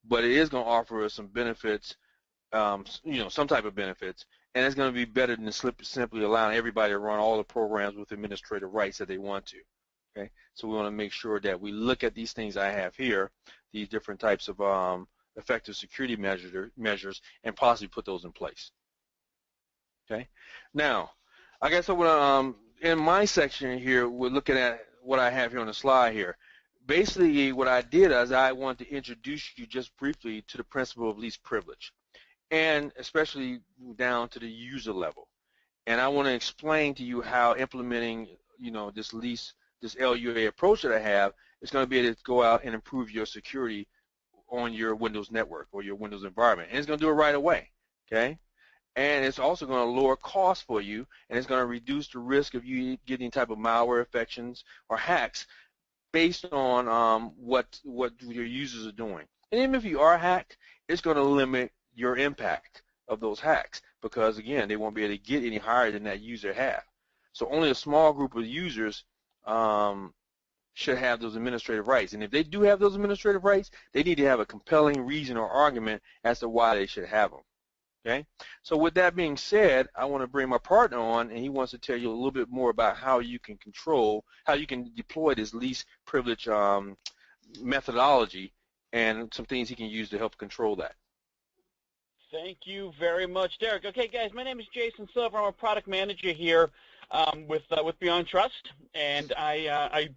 but it is going to offer us some benefits, some type of benefits, and it's going to be better than simply allowing everybody to run all the programs with administrative rights that they want to. Okay, so we want to make sure that we look at these things I have here, these different types of effective security measures, and possibly put those in place. Okay, now, I guess I want to, in my section here, we're looking at what I have here on the slide here. Basically, what I did is I want to introduce you just briefly to the principle of least privilege, and especially down to the user level. And I want to explain to you how implementing, this LUA approach that I have is going to be able to go out and improve your security on your Windows network or your Windows environment. And it's going to do it right away, okay? And it's also going to lower costs for you, and it's going to reduce the risk of you getting type of malware infections or hacks based on what your users are doing. And even if you are hacked, it's going to limit your impact of those hacks because, again, they won't be able to get any higher than that user have. So only a small group of users should have those administrative rights. And if they do have those administrative rights, they need to have a compelling reason or argument as to why they should have them. Okay? So with that being said, I want to bring my partner on, and he wants to tell you a little bit more about how you can deploy this least privilege methodology and some things he can use to help control that. Thank you very much, Derek. Okay, guys, my name is Jason Silver. I'm a product manager here with Beyond Trust, and I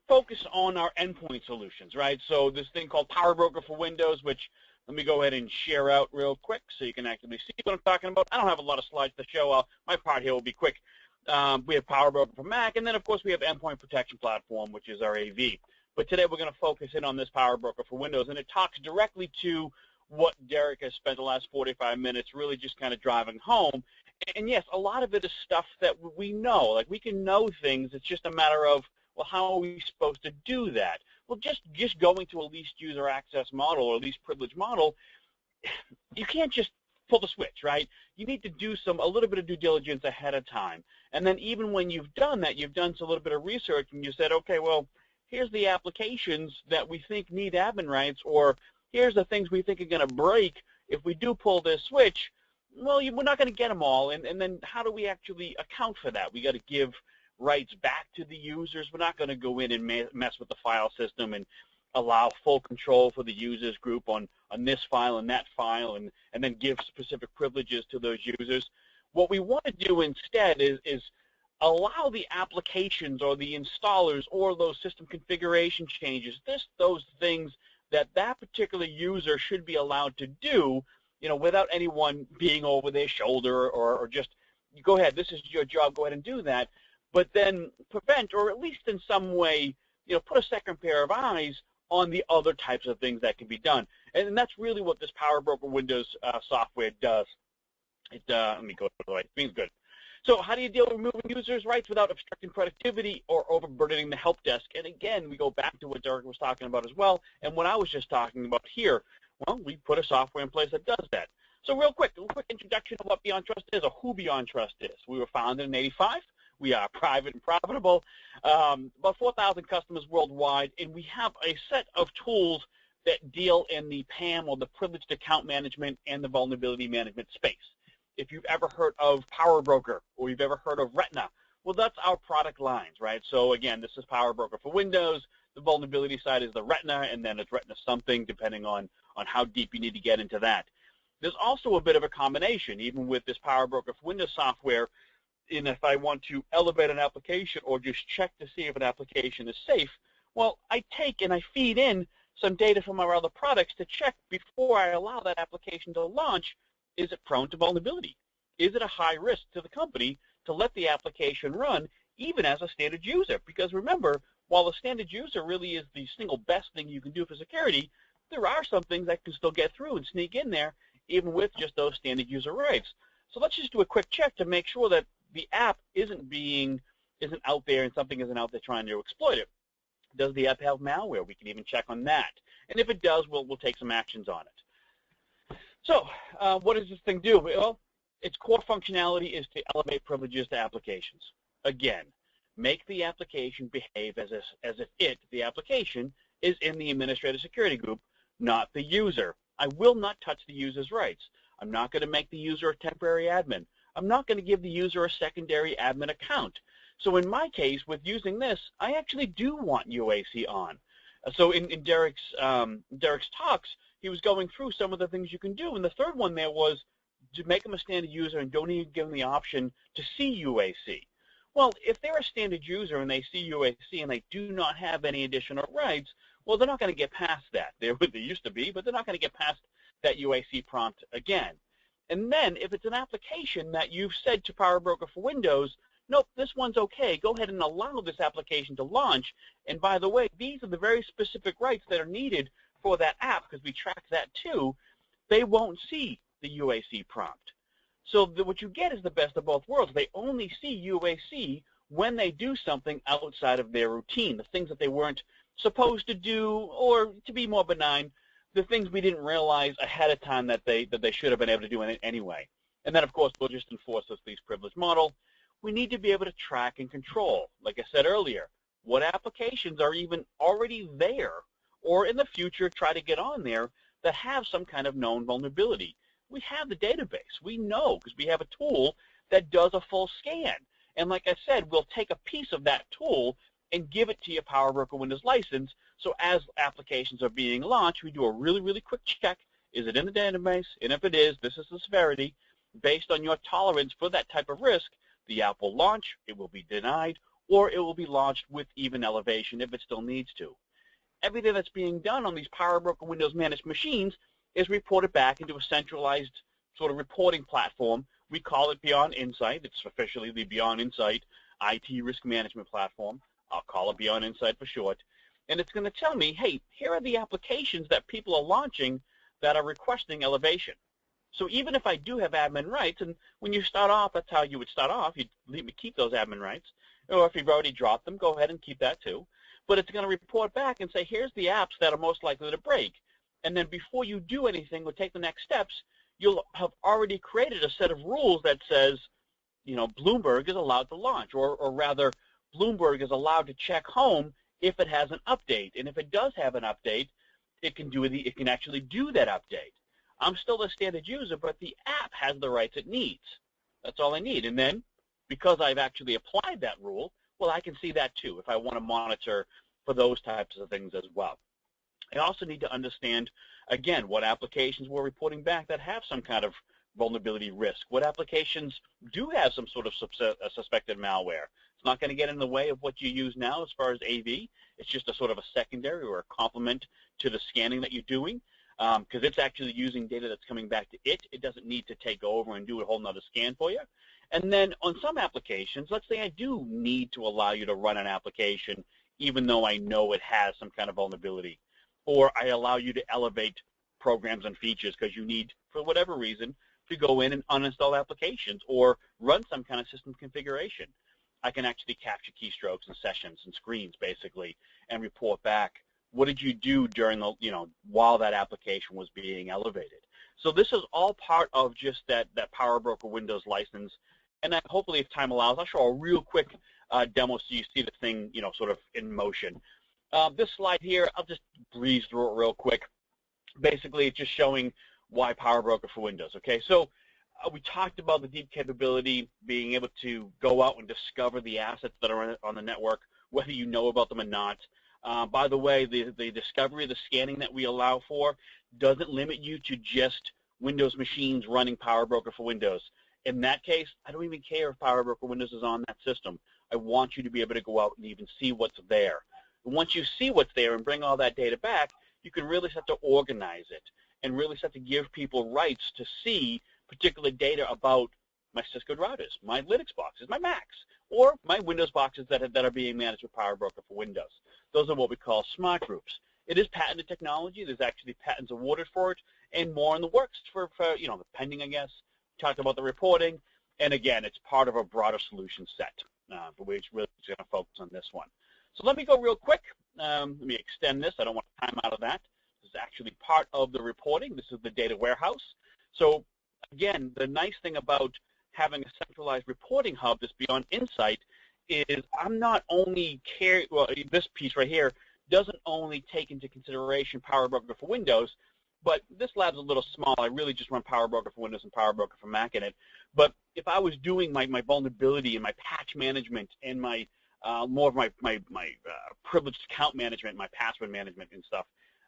focus on our endpoint solutions, right? So this thing called PowerBroker for Windows, which let me go ahead and share out real quick so you can actually see what I'm talking about. I don't have a lot of slides to show. My part here will be quick. We have PowerBroker for Mac, and then, of course, we have Endpoint Protection Platform, which is our AV. But today we're going to focus in on this PowerBroker for Windows, and it talks directly to what Derek has spent the last 45 minutes really just kind of driving home. And yes, a lot of it is stuff that we know. Like, we can know things. It's just a matter of, well, how are we supposed to do that? Well, just going to a least user access model or least privilege model, you can't just pull the switch, right? You need to do a little bit of due diligence ahead of time. And then even when you've done that, you've done a little bit of research and you said, okay, well, here's the applications that we think need admin rights, or here's the things we think are going to break if we do pull this switch. Well, we're not going to get them all, and then how do we actually account for that? We got to give rights back to the users. We're not going to go in and mess with the file system and allow full control for the users group on this file and that file, and then give specific privileges to those users. What we want to do instead is allow the applications or the installers or those system configuration changes, those things that particular user should be allowed to do, without anyone being over their shoulder or just, go ahead, this is your job, go ahead and do that, but then prevent, or at least in some way, put a second pair of eyes on the other types of things that can be done. And that's really what this PowerBroker Windows software does. Let me go to the right screen, good. So how do you deal with removing users' rights without obstructing productivity or overburdening the help desk? And again, we go back to what Derek was talking about as well, and what I was just talking about here. Well, we put a software in place that does that. So a quick introduction of what Beyond Trust is, or who Beyond Trust is. We were founded in '85. We are private and profitable, about 4,000 customers worldwide, and we have a set of tools that deal in the PAM, or the privileged account management, and the vulnerability management space. If you've ever heard of PowerBroker or you've ever heard of Retina, well, that's our product lines, right? So again, this is PowerBroker for Windows. The vulnerability side is the Retina, and then it's Retina something, depending on how deep you need to get into that. There's also a bit of a combination, even with this PowerBroker for Windows software, in if I want to elevate an application or just check to see if an application is safe, well, I take and I feed in some data from our other products to check before I allow that application to launch. Is it prone to vulnerability? Is it a high risk to the company to let the application run even as a standard user? Because remember, while the standard user really is the single best thing you can do for security, there are some things that can still get through and sneak in there even with just those standard user rights. So let's just do a quick check to make sure that the app isn't out there and something isn't out there trying to exploit it. Does the app have malware? We can even check on that. And if it does, we'll take some actions on it. So what does this thing do? Well, its core functionality is to elevate privileges to applications. Again, make the application behave as if the application, is in the administrative security group, not the user. I will not touch the user's rights. I'm not going to make the user a temporary admin. I'm not going to give the user a secondary admin account. So in my case, with using this, I actually do want UAC on. So in Derek's talks, he was going through some of the things you can do, and the third one there was to make them a standard user and don't even give them the option to see UAC. Well, if they're a standard user and they see UAC and they do not have any additional rights, well, they're not going to get past that. They used to be, but they're not going to get past that UAC prompt again. And then if it's an application that you've said to PowerBroker for Windows, nope, this one's okay, go ahead and allow this application to launch. And by the way, these are the very specific rights that are needed for that app, because we track that too. They won't see the UAC prompt. So what you get is the best of both worlds. They only see UAC when they do something outside of their routine, the things that they weren't supposed to do, or to be more benign, the things we didn't realize ahead of time that they should have been able to do anyway. And then, of course, we'll just enforce this least privilege model. We need to be able to track and control, like I said earlier, what applications are even already there, or in the future try to get on there, that have some kind of known vulnerability. We have the database. We know, because we have a tool that does a full scan. And like I said, we'll take a piece of that tool and give it to your PowerBroker Windows license. So as applications are being launched, we do a really, really quick check Is it in the database? And if it is, this is the severity. Based on your tolerance for that type of risk, the app will launch, it will be denied, or it will be launched with even elevation if it still needs to. Everything that's being done on these PowerBroker Windows managed machines is reported back into a centralized sort of reporting platform. We call it Beyond Insight. It's officially the Beyond Insight IT risk management platform. I'll call it Beyond Insight for short. And it's going to tell me, hey, here are the applications that people are launching that are requesting elevation. So even if I do have admin rights, and when you start off, that's how you would start off. You'd keep those admin rights. Or if you've already dropped them, go ahead and keep that too. But it's going to report back and say, here's the apps that are most likely to break. And then before you do anything or take the next steps, you'll have already created a set of rules that says, you know, Bloomberg is allowed to launch, or rather, Bloomberg is allowed to check home if it has an update. And if it does have an update, it can actually do that update. I'm still a standard user, but the app has the rights it needs. That's all I need. And then, because I've actually applied that rule, well, I can see that too if I want to monitor for those types of things as well. I also need to understand, again, what applications we're reporting back that have some kind of vulnerability risk. What applications do have some sort of suspected malware. It's not going to get in the way of what you use now as far as AV. It's just a sort of a secondary or a complement to the scanning that you're doing, because it's actually using data that's coming back to it. It doesn't need to take over and do a whole nother scan for you. And then on some applications, let's say I do need to allow you to run an application even though I know it has some kind of vulnerability. Or I allow you to elevate programs and features because you need, for whatever reason, to go in and uninstall applications or run some kind of system configuration. I can actually capture keystrokes and sessions and screens, basically, and report back, what did you do during the, while that application was being elevated? So this is all part of just that PowerBroker Windows license. And then hopefully, if time allows, I'll show a real quick demo so you see the thing, sort of in motion. This slide here, I'll just breeze through it real quick. Basically, it's just showing why PowerBroker for Windows. Okay, so we talked about the deep capability, being able to go out and discover the assets that are on the network, whether you know about them or not. By the way, the discovery, the scanning that we allow for doesn't limit you to just Windows machines running PowerBroker for Windows. In that case, I don't even care if PowerBroker Windows is on that system. I want you to be able to go out and even see what's there. And once you see what's there and bring all that data back, you can really start to organize it and really start to give people rights to see particular data about my Cisco routers, my Linux boxes, my Macs, or my Windows boxes that are being managed with PowerBroker for Windows. Those are what we call smart groups. It is patented technology. There's actually patents awarded for it, and more in the works for the pending, I guess. Talked about the reporting, and again, it's part of a broader solution set, but we're really going to focus on this one. So let me go real quick. Let me extend this. I don't want to time out of that. This is actually part of the reporting. This is the data warehouse. So again, the nice thing about having a centralized reporting hub that's Beyond Insight is I'm not only this piece right here doesn't only take into consideration PowerBroker for Windows, but this lab's a little small. I really just run PowerBroker for Windows and PowerBroker for Mac in it. But if I was doing my vulnerability and my patch management and my more of my privileged account management, my password management and stuff,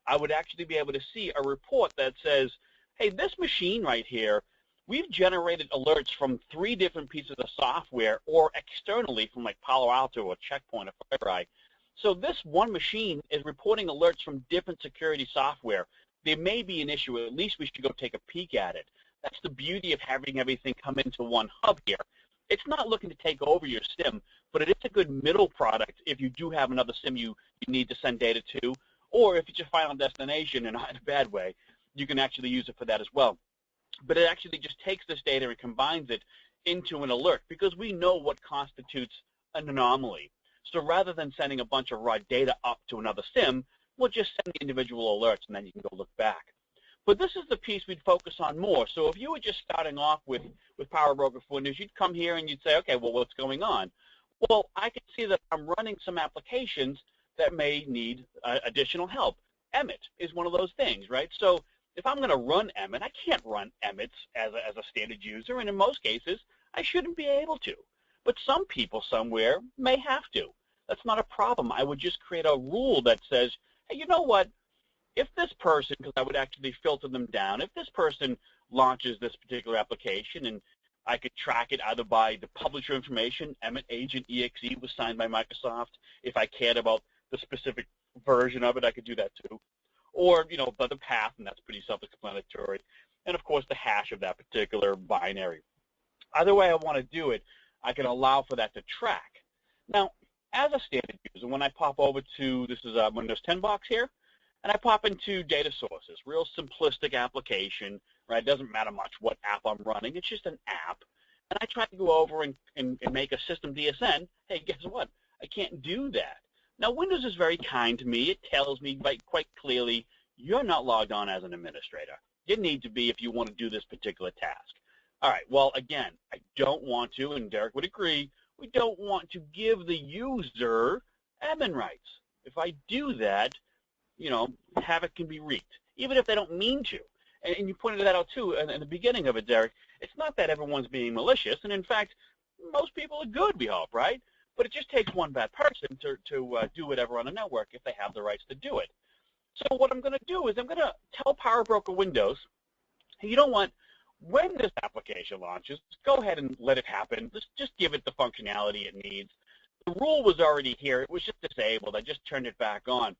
I would actually be able to see a report that says, hey, this machine right here, we've generated alerts from 3 different pieces of software or externally from like Palo Alto or Checkpoint or FireEye. So this one machine is reporting alerts from different security software. There may be an issue. At least we should go take a peek at it. That's the beauty of having everything come into one hub here. It's not looking to take over your SIM, but it is a good middle product if you do have another SIM you need to send data to, or if it's your final destination and not in a bad way, you can actually use it for that as well. But it actually just takes this data and combines it into an alert because we know what constitutes an anomaly. So rather than sending a bunch of raw data up to another SIM, we'll just send the individual alerts and then you can go look back. But this is the piece we'd focus on more. So if you were just starting off with PowerBroker for Windows, you'd come here and you'd say, okay, well, what's going on? Well, I can see that I'm running some applications that may need additional help. Emmet is one of those things, right? So if I'm going to run Emmet, I can't run Emmet as a standard user, and in most cases, I shouldn't be able to. But some people somewhere may have to. That's not a problem. I would just create a rule that says, hey, you know what? if this person, because I would actually filter them down, if this person launches this particular application, and I could track it either by the publisher information, Emmet Agent EXE was signed by Microsoft. If I cared about the specific version of it, I could do that too. Or, by the path, and that's pretty self-explanatory. And, of course, the hash of that particular binary. Either way I want to do it, I can allow for that to track. Now, as a standard user, when I pop over to, this is a Windows 10 box here, and I pop into data sources, real simplistic application, right? It doesn't matter much what app I'm running. It's just an app. And I try to go over and make a system DSN. Hey, guess what? I can't do that. Now, Windows is very kind to me. It tells me quite clearly, you're not logged on as an administrator. You need to be if you want to do this particular task. All right, well, again, I don't want to, and Derek would agree, we don't want to give the user admin rights. If I do that, havoc can be wreaked, even if they don't mean to. And you pointed that out, too, in the beginning of it, Derek. It's not that everyone's being malicious, and in fact, most people are good, we hope, right? But it just takes one bad person to do whatever on the network if they have the rights to do it. So what I'm going to do is I'm going to tell PowerBroker Windows, hey, you know what? When this application launches, go ahead and let it happen. Just give it the functionality it needs. The rule was already here. It was just disabled. I just turned it back on.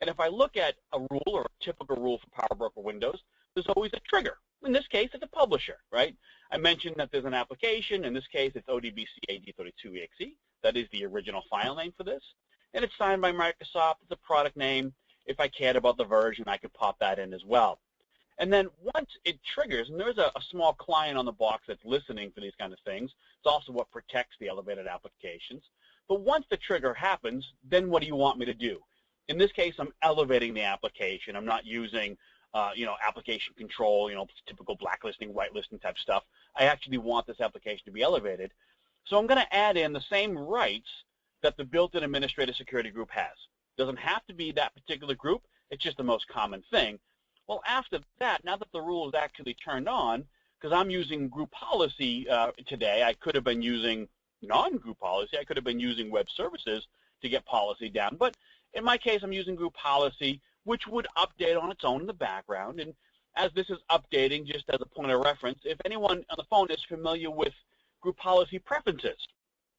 And if I look at a rule or a typical rule for PowerBroker Windows, there's always a trigger. In this case, it's a publisher, right? I mentioned that there's an application. In this case, it's ODBC-AD32EXE. That is the original file name for this. And it's signed by Microsoft. It's a product name. If I cared about the version, I could pop that in as well. And then once it triggers, and there's a small client on the box that's listening for these kind of things. It's also what protects the elevated applications. But once the trigger happens, then what do you want me to do? In this case, I'm elevating the application. I'm not using, application control, typical blacklisting, whitelisting type stuff. I actually want this application to be elevated. So I'm going to add in the same rights that the built-in administrator security group has. Doesn't have to be that particular group. It's just the most common thing. Well, after that, now that the rule is actually turned on, because I'm using group policy today, I could have been using non-group policy. I could have been using web services to get policy down. But in my case, I'm using group policy, which would update on its own in the background. And as this is updating, just as a point of reference, if anyone on the phone is familiar with group policy preferences,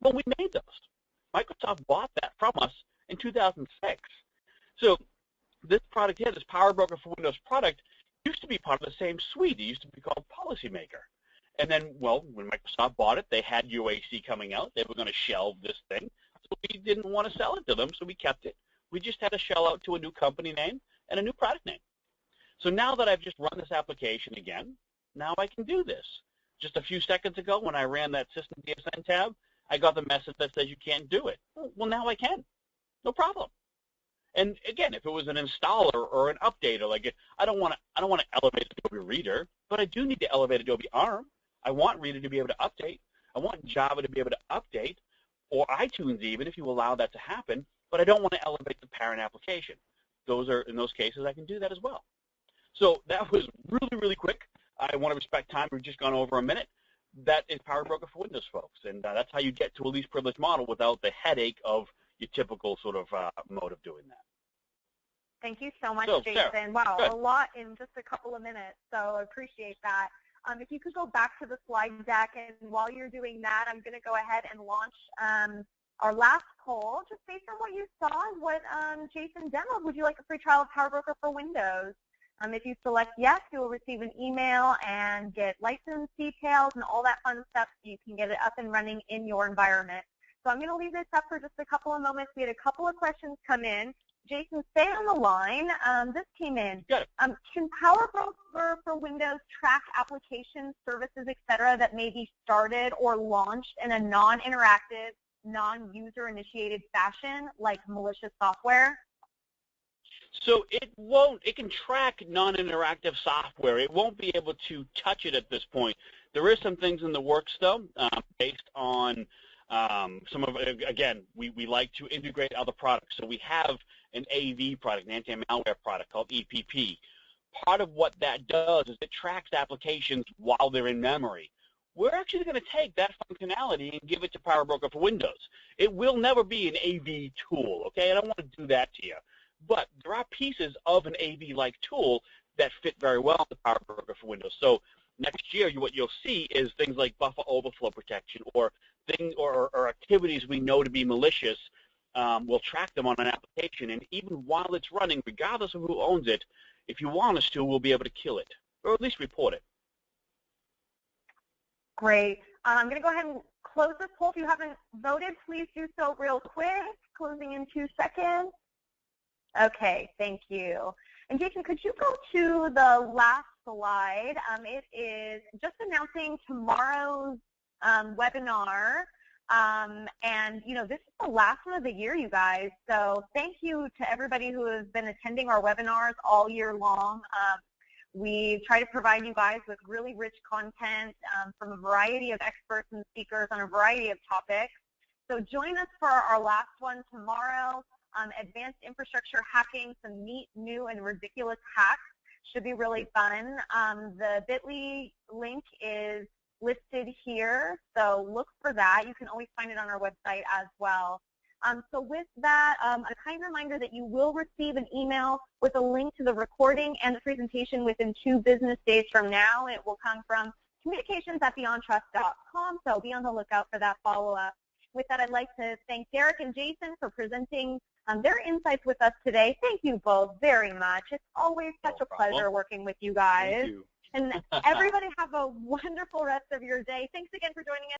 well, we made those. Microsoft bought that from us in 2006. So this product here, this PowerBroker for Windows product, used to be part of the same suite. It used to be called Policymaker. And then, well, when Microsoft bought it, they had UAC coming out. They were going to shelve this thing. So we didn't want to sell it to them, so we kept it. We just had to shell out to a new company name and a new product name. So now that I've just run this application again, now I can do this. Just a few seconds ago when I ran that System DSN tab, I got the message that says you can't do it. Well, now I can. No problem. And again, if it was an installer or an updater, like I don't want to elevate Adobe Reader, but I do need to elevate Adobe ARM. I want Reader to be able to update. I want Java to be able to update, or iTunes even, if you allow that to happen. But I don't want to elevate the parent application. In those cases, I can do that as well. So that was really, really quick. I want to respect time. We've just gone over a minute. That is PowerBroker for Windows, folks, and that's how you get to a least privilege model without the headache of your typical sort of mode of doing that. Thank you so much, Jason. Sarah, wow, good. A lot in just a couple of minutes, so I appreciate that. If you could go back to the slide deck, and while you're doing that, I'm going to go ahead and launch our last poll, just based on what you saw and what Jason demoed. Would you like a free trial of PowerBroker for Windows? If you select yes, you will receive an email and get license details and all that fun stuff so you can get it up and running in your environment. So I'm going to leave this up for just a couple of moments. We had a couple of questions come in. Jason, stay on the line. This came in. Can PowerBroker for Windows track applications, services, et cetera, that may be started or launched in a non-interactive, non-user initiated fashion, like malicious software? So it can track non-interactive software. It won't be able to touch it at this point. There is some things in the works, though, based on some of, again, we like to integrate other products. So we have an AV product, an anti-malware product called EPP. Part of what that does is it tracks applications while they're in memory. We're actually going to take that functionality and give it to PowerBroker for Windows. It will never be an AV tool, okay? I don't want to do that to you. But there are pieces of an AV-like tool that fit very well in the Power Broker for Windows. So next year, what you'll see is things like buffer overflow protection or activities we know to be malicious. We'll track them on an application, and even while it's running, regardless of who owns it, if you want us to, we'll be able to kill it, or at least report it. Great. I'm going to go ahead and close this poll. If you haven't voted, please do so real quick. Closing in 2 seconds. Okay, thank you. And Jason, could you go to the last slide? It is just announcing tomorrow's webinar. And, you know, this is the last one of the year, you guys. So thank you to everybody who has been attending our webinars all year long. We try to provide you guys with really rich content from a variety of experts and speakers on a variety of topics. So join us for our last one tomorrow. Advanced infrastructure hacking, some neat, new, and ridiculous hacks. Should be really fun. The bit.ly link is listed here, so look for that. You can always find it on our website as well. So with that, a kind reminder that you will receive an email with a link to the recording and the presentation within 2 business days from now. It will come from communications@beyondtrust.com, so be on the lookout for that follow-up. With that, I'd like to thank Derek and Jason for presenting their insights with us today. Thank you both very much. It's always such a pleasure working with you guys. Thank you. And everybody have a wonderful rest of your day. Thanks again for joining us.